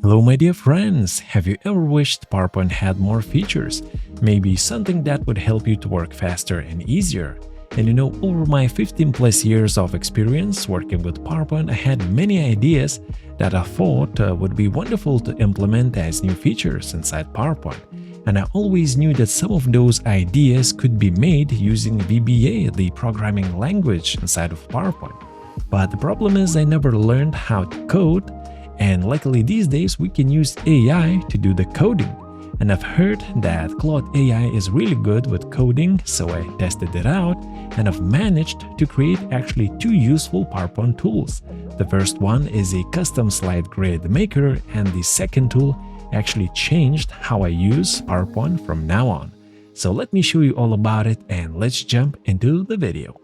Hello my dear friends, have you ever wished PowerPoint had more features? Maybe something that would help you to work faster and easier? And over my 15 plus years of experience working with PowerPoint, I had many ideas that I thought would be wonderful to implement as new features inside PowerPoint. And I always knew that some of those ideas could be made using VBA, the programming language inside of PowerPoint. But the problem is I never learned how to code, and luckily these days we can use AI to do the coding. And I've heard that Claude AI is really good with coding, so I tested it out and I've managed to create actually two useful PowerPoint tools. The first one is a custom slide grid maker, and the second tool actually changed how I use PowerPoint from now on. So let me show you all about it and let's jump into the video.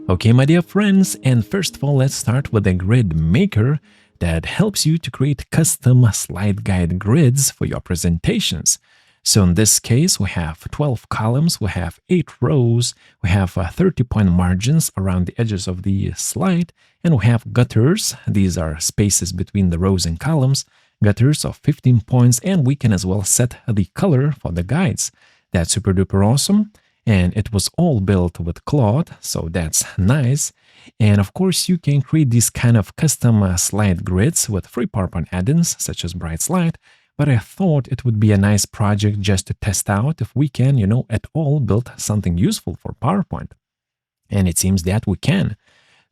Okay, my dear friends, and first of all, let's start with a grid maker that helps you to create custom slide guide grids for your presentations. So in this case, we have 12 columns, we have 8 rows, we have 30-point margins around the edges of the slide, and we have gutters. These are spaces between the rows and columns, gutters of 15 points, and we can as well set the color for the guides. That's super duper awesome. And it was all built with Claude, so that's nice. And of course, you can create these kind of custom slide grids with free PowerPoint add-ins such as Bright Slide, but I thought it would be a nice project just to test out if we can, at all build something useful for PowerPoint. And it seems that we can.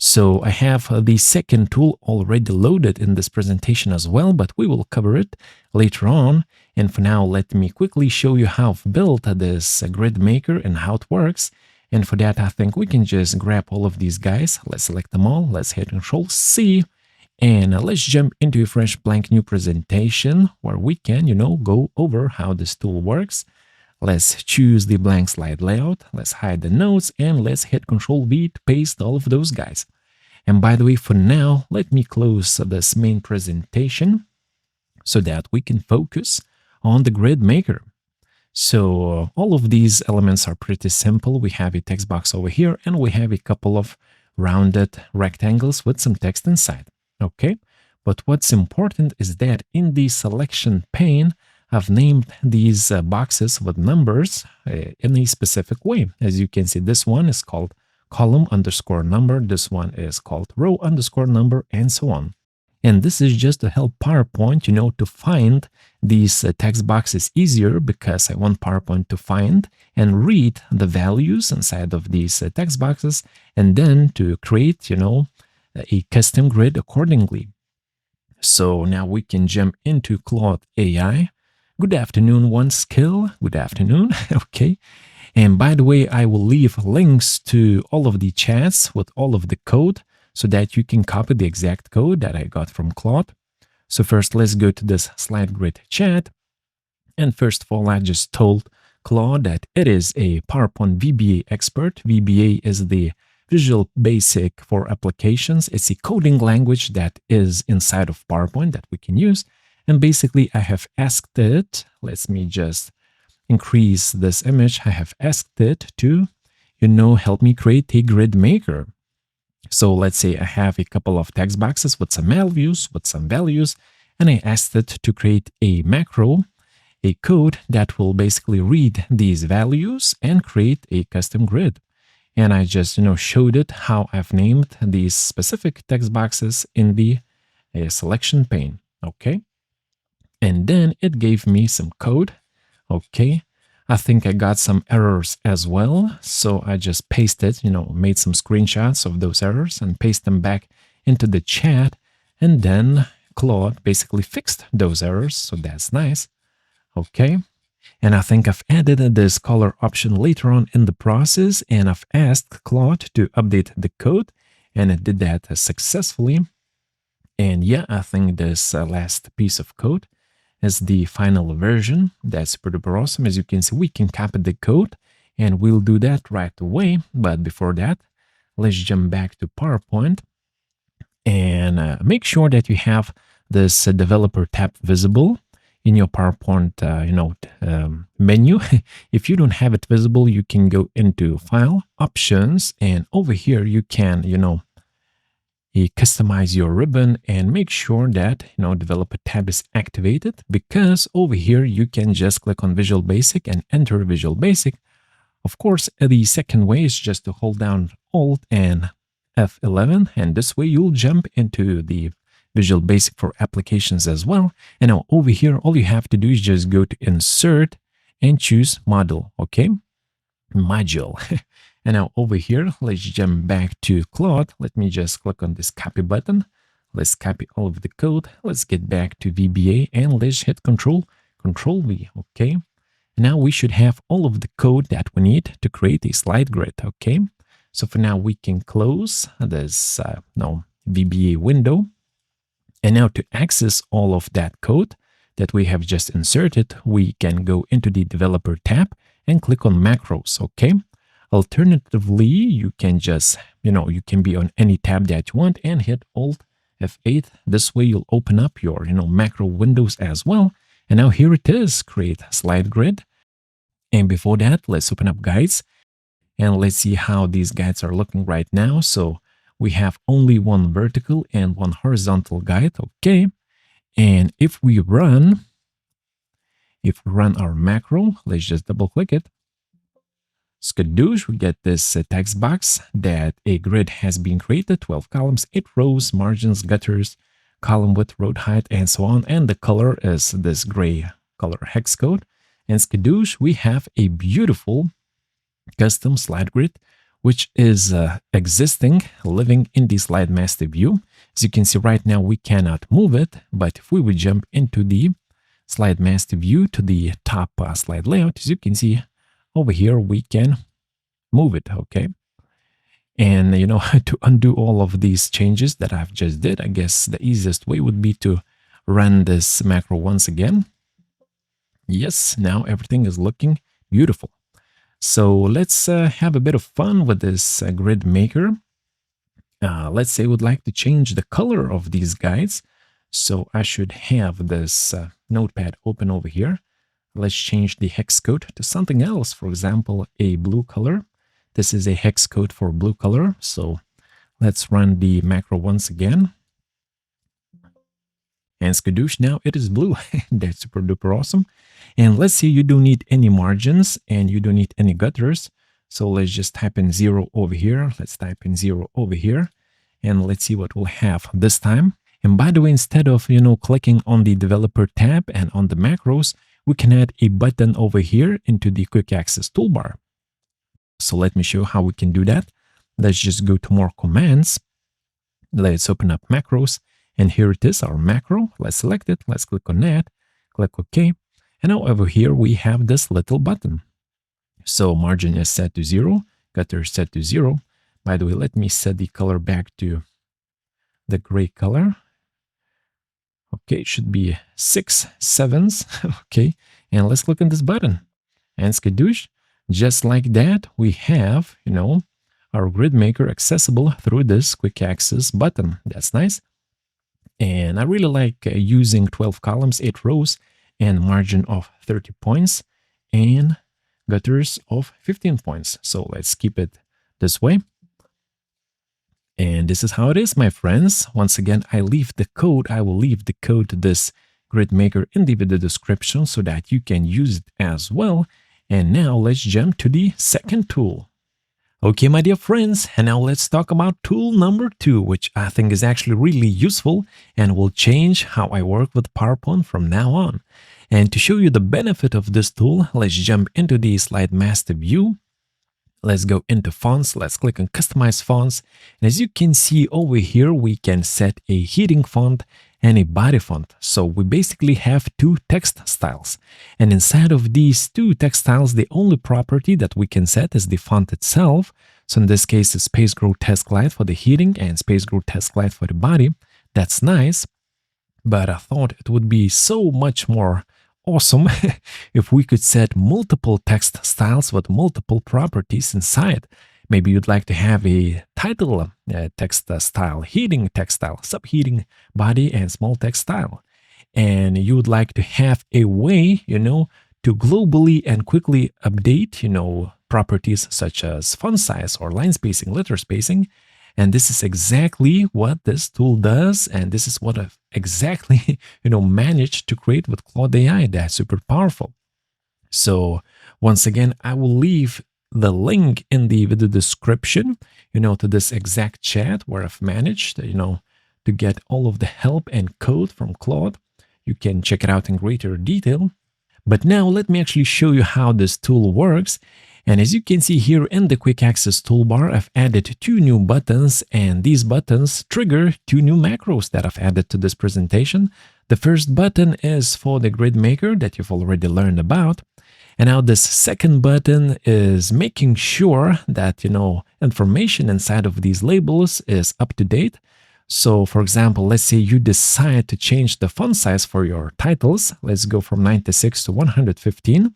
So I have the second tool already loaded in this presentation as well, but we will cover it later on. And for now, let me quickly show you how I've built this grid maker and how it works. And for that, I think we can just grab all of these guys. Let's select them all. Let's hit Control-C. And let's jump into a fresh blank new presentation where we can, go over how this tool works. Let's choose the blank slide layout, let's hide the notes, and let's hit Ctrl-V to paste all of those guys. And by the way, for now, let me close this main presentation so that we can focus on the grid maker. So all of these elements are pretty simple. We have a text box over here, and we have a couple of rounded rectangles with some text inside. Okay, but what's important is that in the selection pane, I've named these boxes with numbers in a specific way. As you can see, this one is called column underscore number, this one is called row underscore number, and so on. And this is just to help PowerPoint, to find these text boxes easier, because I want PowerPoint to find and read the values inside of these text boxes, and then to create, a custom grid accordingly. So now we can jump into Claude AI. Good afternoon, one skill. Good afternoon. Okay. And by the way, I will leave links to all of the chats with all of the code so that you can copy the exact code that I got from Claude. So first, let's go to this slide grid chat. And first of all, I just told Claude that it is a PowerPoint VBA expert. VBA is the Visual Basic for Applications. It's a coding language that is inside of PowerPoint that we can use. And basically, I have asked it, let me just increase this image. I have asked it to, help me create a grid maker. So let's say I have a couple of text boxes with some values, and I asked it to create a macro, a code that will basically read these values and create a custom grid. And I just, showed it how I've named these specific text boxes in the selection pane. Okay. And then it gave me some code. Okay, I think I got some errors as well. So I just pasted, made some screenshots of those errors and paste them back into the chat. And then Claude basically fixed those errors. So that's nice. Okay. And I think I've added this color option later on in the process. And I've asked Claude to update the code. And it did that successfully. And yeah, I think this last piece of code is the final version. That's pretty awesome. As you can see, we can copy the code, and we'll do that right away. But before that, let's jump back to PowerPoint and make sure that you have this developer tab visible in your PowerPoint menu. If you don't have it visible, you can go into File, Options, and over here you can You customize your ribbon and make sure that developer tab is activated, because over here you can just click on Visual Basic and enter Visual Basic. Of course, the second way is just to hold down Alt and F11, and this way you'll jump into the Visual Basic for applications as well. And now over here, all you have to do is just go to Insert and choose Module, okay? Module. And now over here, let's jump back to Claude. Let me just click on this copy button. Let's copy all of the code. Let's get back to VBA and let's hit Control V, okay? Now we should have all of the code that we need to create a slide grid, okay? So for now, we can close this VBA window. And now to access all of that code that we have just inserted, we can go into the Developer tab and click on Macros, okay? Alternatively, you can just, you can be on any tab that you want and hit Alt F8. This way you'll open up your, macro windows as well. And now here it is, create slide grid. And before that, let's open up guides and let's see how these guides are looking right now. So we have only one vertical and one horizontal guide, okay? And if we run our macro, let's just double click it. Skadoosh, we get this text box that a grid has been created, 12 columns, 8 rows, margins, gutters, column width, row height, and so on. And the color is this gray color hex code. And skadoosh, we have a beautiful custom slide grid, which is existing, living in the slide master view. As you can see right now, we cannot move it, but if we would jump into the slide master view to the top slide layout, as you can see over here, we can move it, okay? And, to undo all of these changes that I've just did, I guess the easiest way would be to run this macro once again. Yes, now everything is looking beautiful. So let's have a bit of fun with this grid maker. Let's say we'd like to change the color of these guides. So I should have this notepad open over here. Let's change the hex code to something else. For example, a blue color. This is a hex code for blue color. So let's run the macro once again. And skadoosh, now it is blue. That's super duper awesome. And let's say you don't need any margins and you don't need any gutters. So let's just type in 0 over here. Let's type in 0 over here. And let's see what we'll have this time. And by the way, instead of, clicking on the Developer tab and on the macros, we can add a button over here into the Quick Access toolbar. So let me show you how we can do that. Let's just go to More Commands. Let's open up Macros. And here it is, our macro. Let's select it. Let's click on that. Click OK. And now over here, we have this little button. So margin is set to 0. Gutter is set to 0. By the way, let me set the color back to the gray color. Okay, it should be 6 sevens. Okay, and let's click on this button. And skadoosh, just like that, we have, our grid maker accessible through this quick access button. That's nice. And I really like using 12 columns, 8 rows, and margin of 30 points, and gutters of 15 points. So let's keep it this way. And this is how it is, my friends. Once again, I will leave the code to this grid maker in the video description so that you can use it as well. And now let's jump to the second tool. Okay, my dear friends, and now let's talk about tool number 2, which I think is actually really useful and will change how I work with PowerPoint from now on. And to show you the benefit of this tool, let's jump into the Slide Master view. Let's go into fonts. Let's click on Customize Fonts. And as you can see over here, we can set a heading font and a body font. So we basically have 2 text styles. And inside of these 2 text styles, the only property that we can set is the font itself. So in this case, it's Space Grotesque Light for the heading and Space Grotesque Light for the body. That's nice. But I thought it would be so much more awesome if we could set multiple text styles with multiple properties inside. Maybe you'd like to have a title text style, heading text style, subheading, body, and small text style. And you would like to have a way, to globally and quickly update, properties such as font size or line spacing, letter spacing. And this is exactly what this tool does. And this is what I've exactly, managed to create with Claude AI. That's super powerful. So once again, I will leave the link in the video description, to this exact chat where I've managed, to get all of the help and code from Claude. You can check it out in greater detail. But now let me actually show you how this tool works. And as you can see here in the quick access toolbar, I've added 2 new buttons, and these buttons trigger 2 new macros that I've added to this presentation. The first button is for the grid maker that you've already learned about. And now this second button is making sure that, information inside of these labels is up to date. So for example, let's say you decide to change the font size for your titles. Let's go from 96 to 115.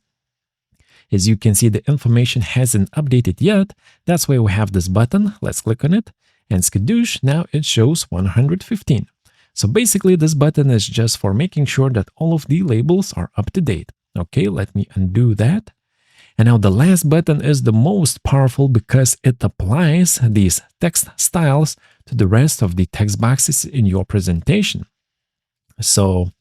As you can see, the information hasn't updated yet. That's why we have this button. Let's click on it. And skadoosh, now it shows 115. So basically, this button is just for making sure that all of the labels are up to date. Okay, let me undo that. And now the last button is the most powerful because it applies these text styles to the rest of the text boxes in your presentation. So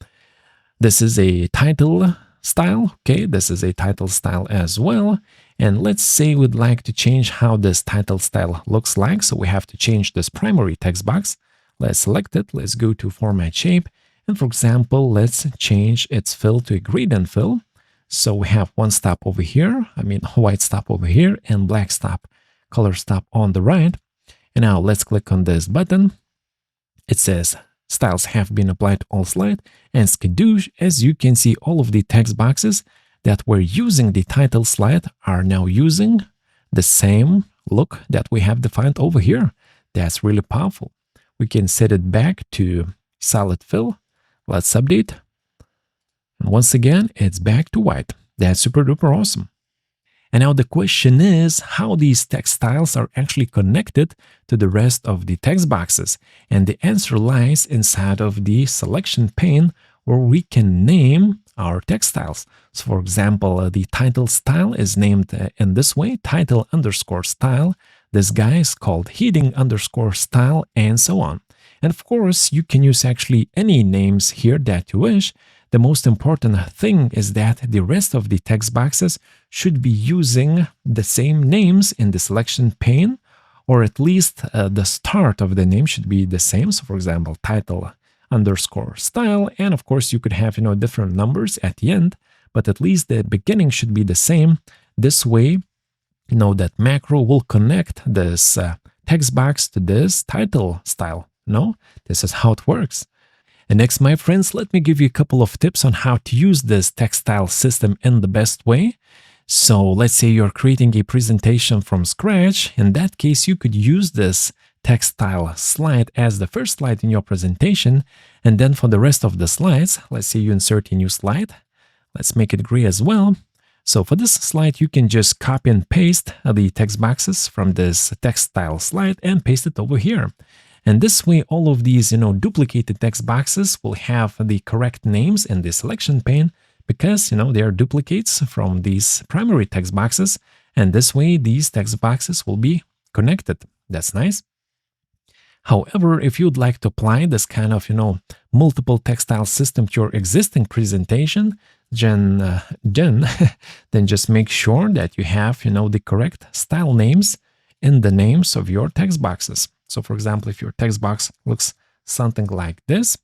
this is a title style. Okay, this is a title style as well. And let's say we'd like to change how this title style looks like. So we have to change this primary text box. Let's select it. Let's go to Format Shape. And for example, let's change its fill to a gradient fill. So we have one stop over here, white stop over here, and black stop, color stop on the right. And now let's click on this button. It says styles have been applied to all slide, and skadoosh, as you can see, all of the text boxes that were using the title slide are now using the same look that we have defined over here. That's really powerful. We can set it back to solid fill. Let's update. And once again, it's back to white. That's super duper awesome. And now the question is how these text styles are actually connected to the rest of the text boxes. And the answer lies inside of the selection pane where we can name our text styles. So for example, the title style is named in this way, title underscore style. This guy is called heading underscore style, and so on. And of course, you can use actually any names here that you wish. The most important thing is that the rest of the text boxes should be using the same names in the selection pane, or at least the start of the name should be the same. So for example, title underscore style, and of course you could have different numbers at the end, but at least the beginning should be the same. This way, that macro will connect this text box to this title style. This is how it works. And next, my friends, let me give you a couple of tips on how to use this text style system in the best way. So let's say you're creating a presentation from scratch. In that case, you could use this text style slide as the first slide in your presentation. And then for the rest of the slides, let's say you insert a new slide. Let's make it gray as well. So for this slide, you can just copy and paste the text boxes from this text style slide and paste it over here. And this way, all of these, duplicated text boxes will have the correct names in the selection pane because, they are duplicates from these primary text boxes. And this way, these text boxes will be connected. That's nice. However, if you'd like to apply this kind of, multiple textile system to your existing presentation, then just make sure that you have, the correct style names in the names of your text boxes. So for example, if your text box looks something like this,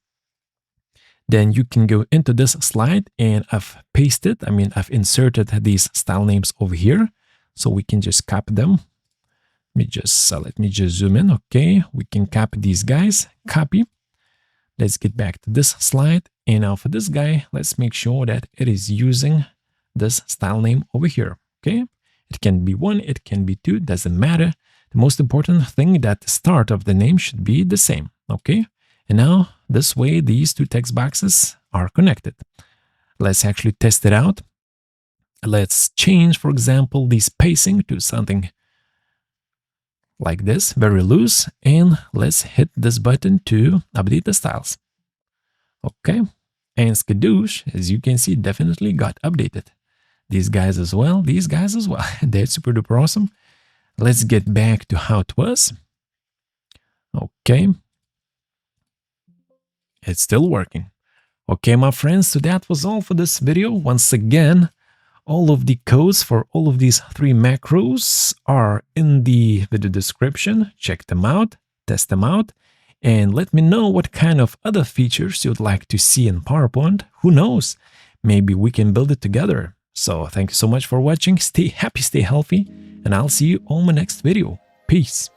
then you can go into this slide and I've inserted these style names over here. So we can just copy them. Let me just zoom in. Okay, we can copy these guys, copy. Let's get back to this slide. And now for this guy, let's make sure that it is using this style name over here. Okay, it can be 1, it can be 2, doesn't matter. The most important thing that the start of the name should be the same, okay? And now, this way, these two text boxes are connected. Let's actually test it out. Let's change, for example, the spacing to something like this, very loose, and let's hit this button to update the styles. Okay, and skadoosh, as you can see, definitely got updated. These guys as well, That's super duper awesome. Let's get back to how it was. Okay, it's still working. Okay, my friends, so that was all for this video. Once again, all of the codes for all of these three macros are in the video description. Check them out, test them out, and let me know what kind of other features you'd like to see in PowerPoint. Who knows? Maybe we can build it together. So thank you so much for watching. Stay happy, stay healthy, and I'll see you on my next video. Peace.